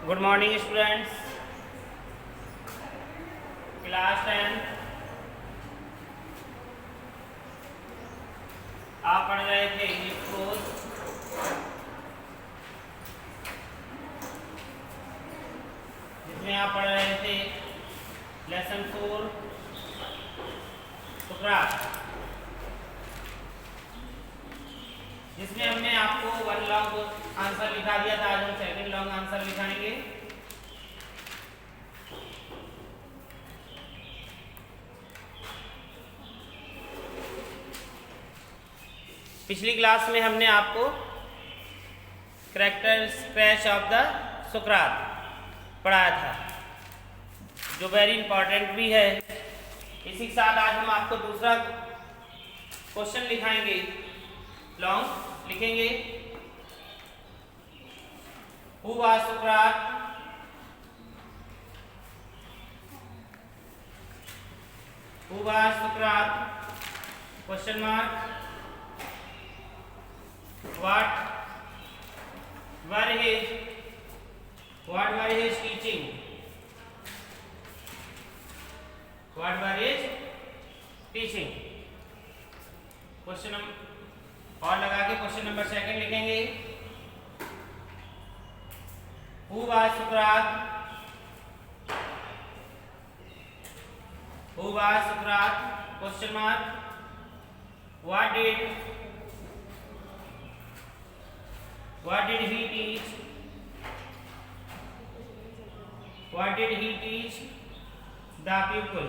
Good morning students, class 10। आप पढ़ रहे थे इंग्लिश कोर्स, जिसमें आप पढ़ रहे थे लेसन 4 सुकरात, जिसमें हमने आपको वन लॉन्ग आंसर लिखा दिया था। आज हम सेकंड लॉन्ग आंसर लिखाएंगे। पिछली क्लास में हमने आपको कैरेक्टर स्क्रैच ऑफ द सुकरात पढ़ाया था, जो वेरी इंपॉर्टेंट भी है। इसी के साथ आज हम आपको दूसरा क्वेश्चन लिखाएंगे, लॉन्ग लिखेंगे। Who was Sukrat? Who was Sukrat? Question mark. What were his teaching? What were his teaching? Question और लगा के क्वेश्चन नंबर सेकंड लिखेंगे। Who was Socrates? Who was Socrates? Question mark. What did he teach? What did he teach the people?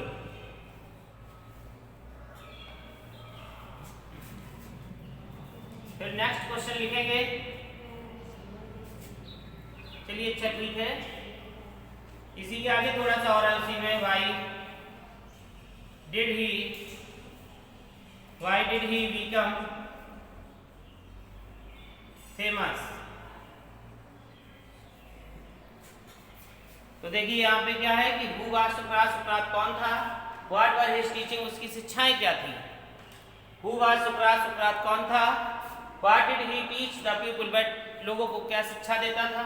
फिर next question लिखेंगे। चलिए अच्छा ठीक है, इसी के आगे थोड़ा सा और है उसी में। why did he become famous? तो देखिए यहाँ पे क्या है कि हु वाज सुकरात, सुकरात कौन था। व्हाट वर हिज टीचिंग, उसकी शिक्षाएं क्या थी। हु वाज सुकरात, सुकरात कौन था। What did he teach the people, but लोगों को क्या शिक्षा देता था।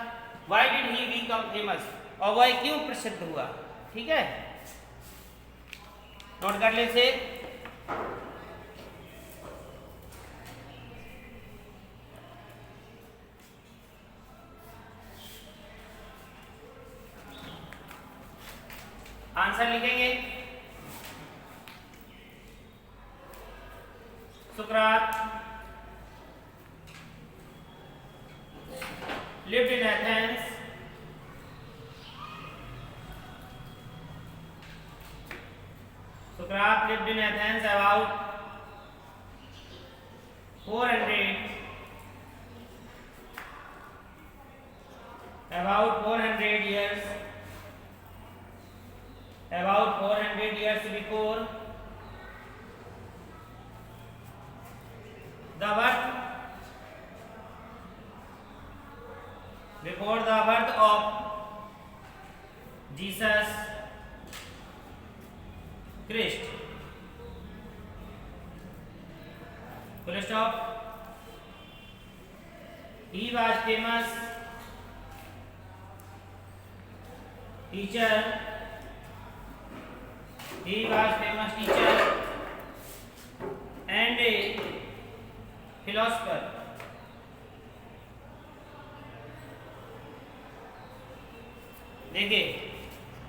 Why did he become famous, और वह क्यों प्रसिद्ध हुआ। ठीक है, नोट कर ले से। आंसर लिखेंगे। सुकरात lived in Athens Socrates lived in Athens about 400 years before the birth of Jesus Christ. Full stop. He was famous teacher. He was famous teacher and a philosopher. देखिए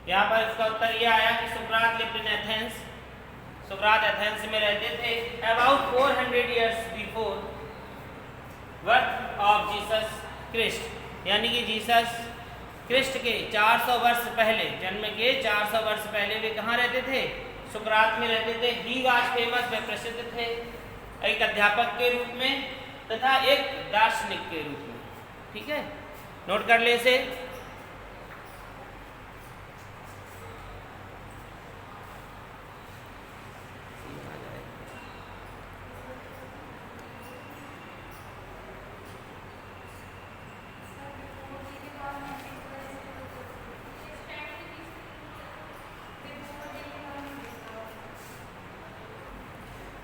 यहाँ पर इसका उत्तर यह आया कि सुकरात लिव्ड इन एथेंस, सुकरात Athens में रहते थे about 400 years before birth of Jesus Christ, यानी कि जीसस क्रिस्ट के 400 वर्ष पहले, जन्म के 400 वर्ष पहले वे कहाँ रहते थे, सुकरात में रहते थे। ही वाज फेमस, वे प्रसिद्ध थे एक अध्यापक के रूप में तथा एक दार्शनिक के रूप में। ठीक है, नोट कर ले इसे।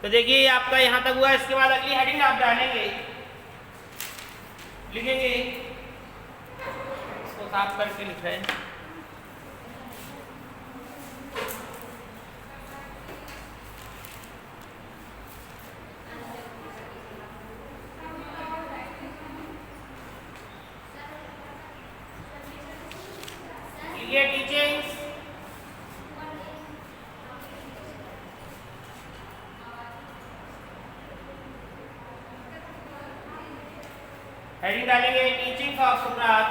तो देखिए आपका यहां तक हुआ। इसके बाद अगली हेडिंग आप डालेंगे, लिखेंगे साफ करके लिख रहे हैं। ये टीचिंग्स हेडिंग डालेंगे teachings of Sukrat,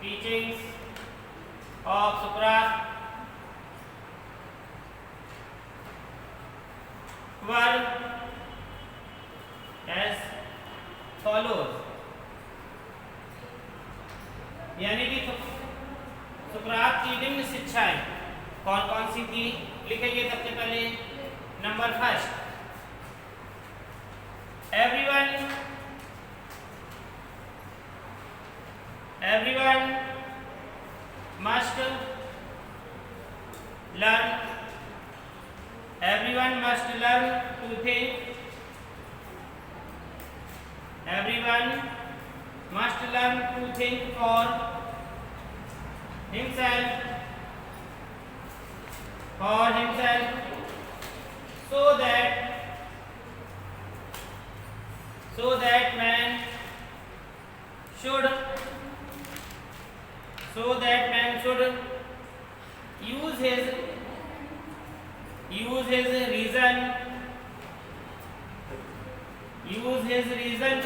teachings of Sukrat were as follows, यानी कि सुकरात की निम्न शिक्षाएं कौन कौन सी थी, लिखेंगे सबसे पहले। Number first, everyone must learn, everyone must learn to think, everyone must learn to think for himself, so that man should use his reason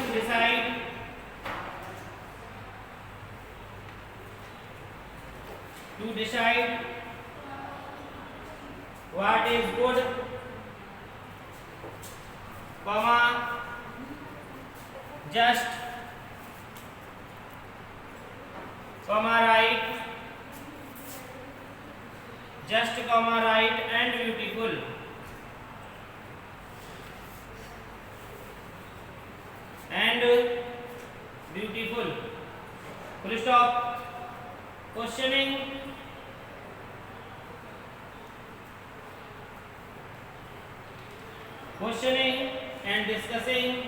to decide what is good, just, right and beautiful. Full stop. Questioning and discussing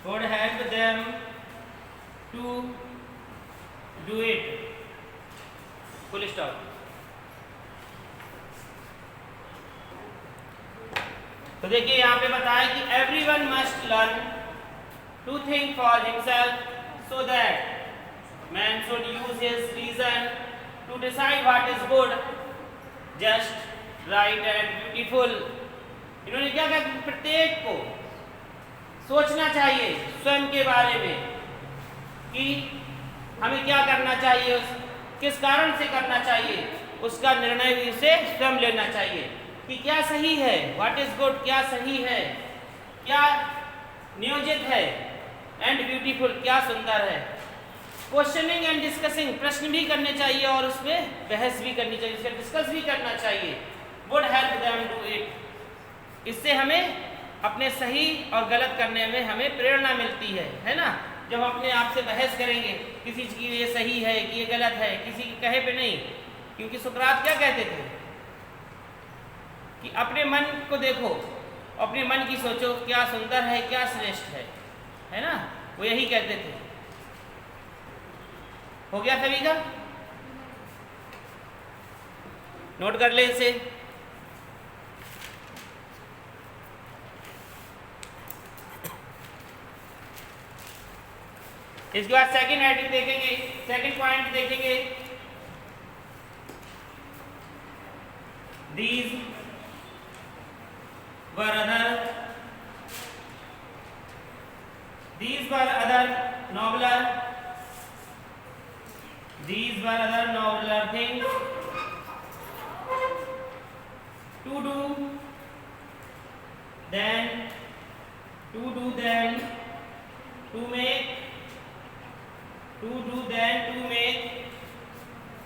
would help them to do it. Full stop. तो देखिए यहाँ पे बताया कि everyone must learn to think for himself, so that man should use his reason to decide what is good, just, right and beautiful. इन्होंने क्या कहा कि प्रत्येक को सोचना चाहिए स्वयं के बारे में कि हमें क्या करना चाहिए, किस कारण से करना चाहिए, उसका निर्णय भी उसे स्वयं लेना चाहिए कि क्या सही है, व्हाट इज गुड, क्या सही है, क्या नियोजित है, एंड ब्यूटीफुल, क्या सुंदर है। क्वेश्चनिंग एंड डिस्कसिंग, प्रश्न भी करने चाहिए और उसमें बहस भी करनी चाहिए, उसे डिस्कस भी करना चाहिए। Would help them do it, इससे हमें अपने सही और गलत करने में हमें प्रेरणा मिलती है ना। जब हम अपने आप से बहस करेंगे किसी चीज़ की ये सही है कि ये गलत है, किसी के कहे पे नहीं, क्योंकि सुकरात क्या कहते थे कि अपने मन को देखो, अपने मन की सोचो, क्या सुंदर है, क्या श्रेष्ठ है ना, वो यही कहते थे। हो गया सभी का, नोट कर ले इसे। इसके बाद सेकंड हेडिंग देखेंगे, सेकंड पॉइंट देखेंगे, these were other nobler things to do than to make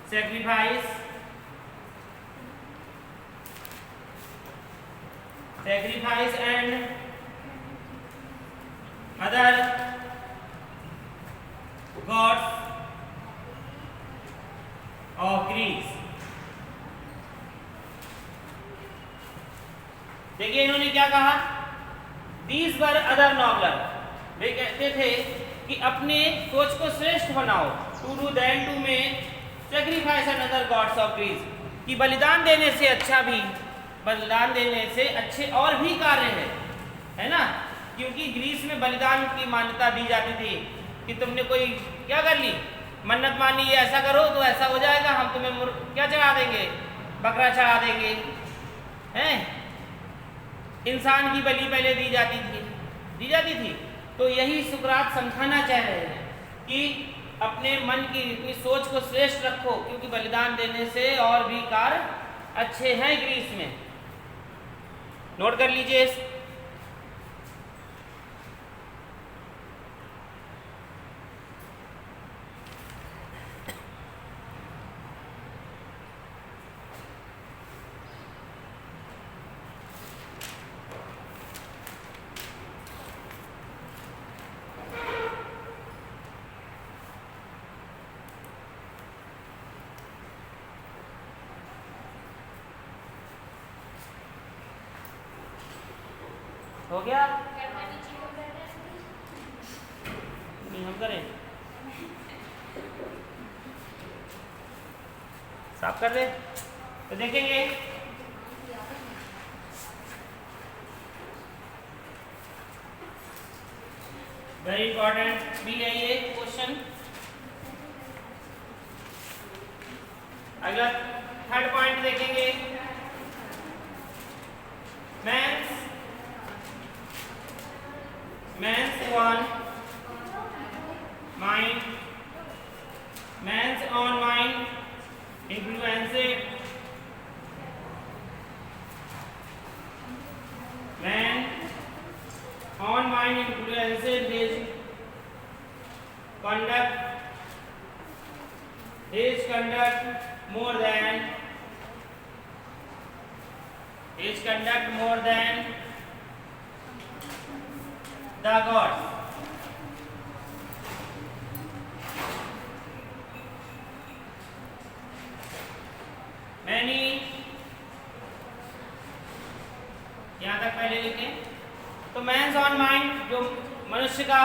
sacrifice sacrifice and other gods of Greece। देखिए इन्होंने क्या कहा, These were other nobler, वे कहते थे कि अपने सोच को श्रेष्ठ बनाओ, to do than to make sacrifice and other gods of Greece, कि बलिदान देने से अच्छा भी, बलिदान देने से अच्छे और भी कार्य है ना, क्योंकि ग्रीस में बलिदान की मान्यता दी जाती थी कि तुमने कोई क्या कर ली, मन्नत मानी, ये ऐसा करो तो ऐसा हो जाएगा, हम तुम्हें क्या चढ़ा देंगे, बकरा चढ़ा देंगे, हैं, इंसान की बलि पहले दी जाती थी। तो यही सुकरात समझाना चाह रहे हैं कि अपने मन की अपनी सोच को श्रेष्ठ रखो, क्योंकि बलिदान देने से और भी कार्य अच्छे हैं ग्रीस में। नोट कर लीजिए। हो गया? नहीं हम करें, साफ कर दे तो देखेंगे। वेरी इंपॉर्टेंट भी है ये क्वेश्चन। अगला थर्ड पॉइंट देखेंगे, man's own mind influenced his conduct more than the gods। Many, यहाँ तक पहले लिखें तो man's own mind, जो मनुष्य का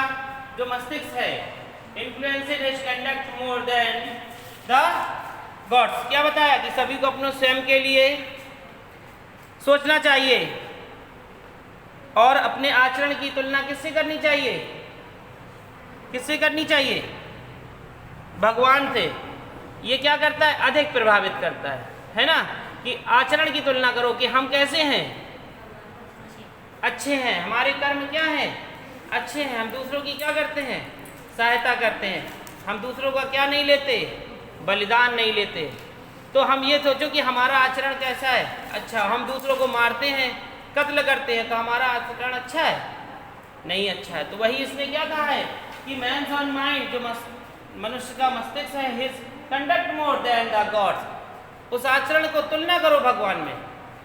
जो मस्तिष्क है, influences his conduct more than the gods। क्या बताया कि सभी को अपने स्वयं के लिए सोचना चाहिए और अपने आचरण की तुलना किससे करनी चाहिए, किससे करनी चाहिए, भगवान से। ये क्या करता है, अधिक प्रभावित करता है ना, कि आचरण की तुलना करो कि हम कैसे हैं, अच्छे हैं, हमारे कर्म क्या हैं, अच्छे हैं, हम दूसरों की क्या करते हैं, सहायता करते हैं, हम दूसरों का क्या नहीं लेते, बलिदान नहीं लेते। तो हम ये सोचो कि हमारा आचरण कैसा है, अच्छा, हम दूसरों को मारते हैं, कत्ल करते हैं, तो हमारा आचरण अच्छा है, नहीं अच्छा है। तो वही इसने क्या कहा है कि मैन्स ऑन माइंड, जो मनुष्य का मस्तिष्क है, his conduct more than the gods, उस आचरण को तुलना करो भगवान में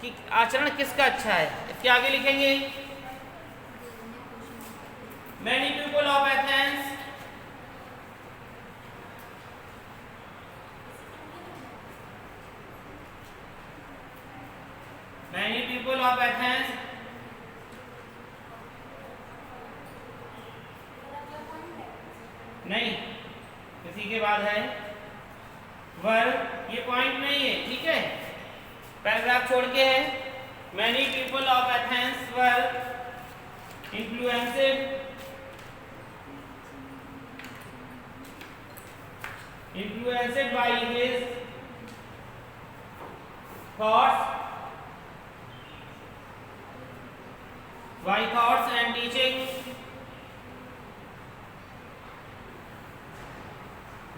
कि आचरण किसका अच्छा है। इसके आगे लिखेंगे, मैनी पीपल ऑफ एथेंस नहीं, इसी के बाद है वर, ये पॉइंट नहीं है, ठीक है, पैराग्राफ छोड़ के है। Many people of Athens were influenced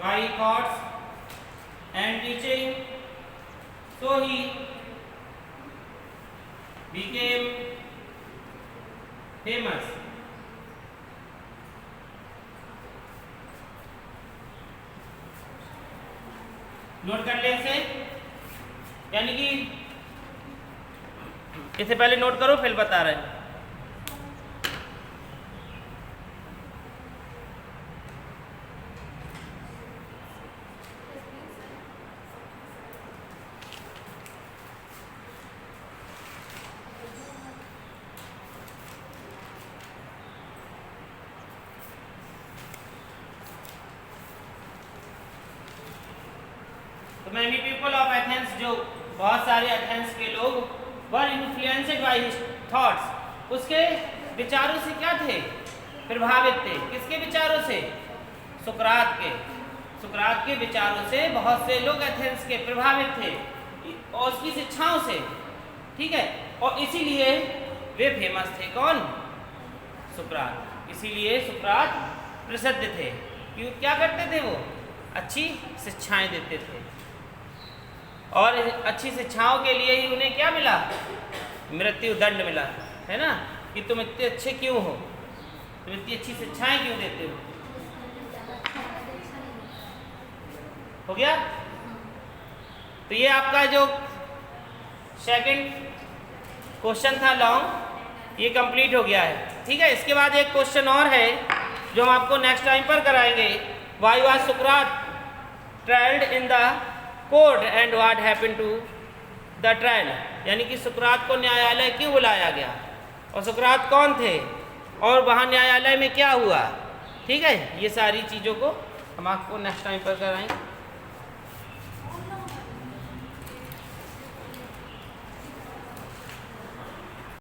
by his thoughts and teaching, so he became famous। Note कर ले इसे, यानी कि इसे पहले नोट करो फिर बता रहे हैं। Many people of Athens, जो बहुत सारे एथेंस के लोग वर इन्फ्लुएंस्ड बाय हिज थॉट्स, उसके विचारों से क्या थे, प्रभावित थे। किसके विचारों से? सुकरात के। सुकरात के विचारों से बहुत से लोग एथेंस के प्रभावित थे और उसकी शिक्षाओं से, ठीक है। और इसीलिए वे फेमस थे। कौन? सुकरात। इसीलिए सुकरात प्रसिद्ध थे। क्यों? क्या करते थे वो? अच्छी शिक्षाएं देते थे और अच्छी शिक्षाओं के लिए ही उन्हें क्या मिला? मृत्यु दंड मिला, है ना। कि तुम इतने अच्छे क्यों हो, तुम इतनी अच्छी शिक्षाएं क्यों देते हो। हो गया? तो ये आपका जो सेकंड क्वेश्चन था लॉन्ग, ये कंप्लीट हो गया है, ठीक है। इसके बाद एक क्वेश्चन और है जो हम आपको नेक्स्ट टाइम पर कराएंगे। व्हाई वाज सुकरात trialled in the court and what happened to the trial, यानी कि सुकरात को न्यायालय क्यों बुलाया गया और सुकरात कौन थे और वहाँ न्यायालय में क्या हुआ, ठीक है। ये सारी चीज़ों को हम आपको नेक्स्ट टाइम पर कराएंगे।